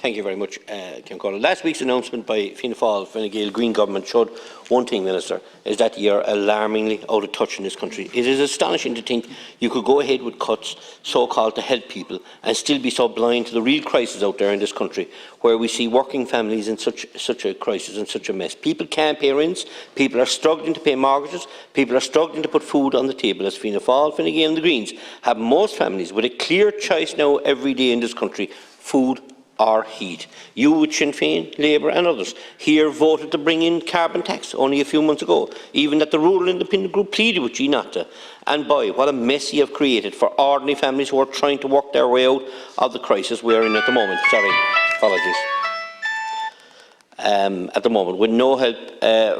Thank you very much, Ciaran. Last week's announcement by Fianna Fáil, Fine Gael Green Government showed one thing, Minister, is that you are alarmingly out of touch in this country. It is astonishing to think you could go ahead with cuts, so-called to help people, and still be so blind to the real crisis out there in this country, where we see working families in such a crisis and such a mess. People can't pay rents, people are struggling to pay mortgages, people are struggling to put food on the table. As Fianna Fáil, Fine Gael and the Greens have most families with a clear choice now every day in this country: food or heat. You, with Sinn Féin, Labour and others here voted to bring in carbon tax only a few months ago, even that the Rural Independent Group pleaded with you not to. And boy, what a mess you have created for ordinary families who are trying to work their way out of the crisis we are in at the moment. Sorry, apologies. At the moment, with no help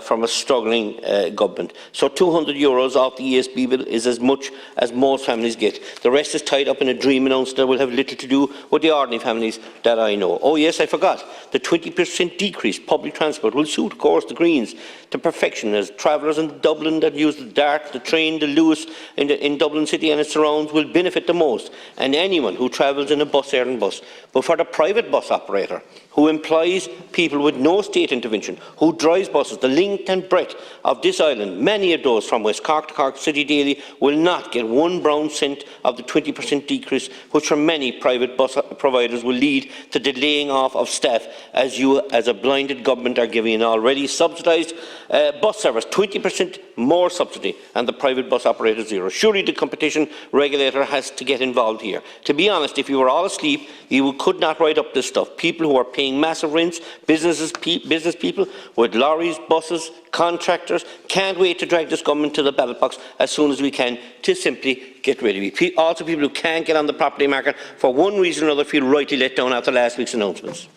from a struggling government. So €200 off the ESB bill is as much as most families get. The rest is tied up in a dream announced that will have little to do with the ordinary families that I know. Oh yes, I forgot. The 20% decrease public transport will suit, of course, the Greens to perfection, as travellers in Dublin that use the Dart, the train, the Luas in Dublin City and its surrounds will benefit the most, and anyone who travels in a bus, air and bus. But for the private bus operator, who employs people with no state intervention, who drives buses the length and breadth of this island, many of those from West Cork to Cork City daily, will not get one brown cent of the 20% decrease, which for many private bus providers will lead to delaying off of staff, as you, as a blinded government, are giving an already subsidised bus service 20% more subsidy, and the private bus operator zero. Surely the competition regulator has to get involved here. To be honest, if you were all asleep, you could not write up this stuff. People who are paying massive rents, business people with lorries, buses, contractors, can't wait to drag this government to the ballot box as soon as we can to simply get rid of it. Also, people who can't get on the property market for one reason or another feel rightly let down after last week's announcements.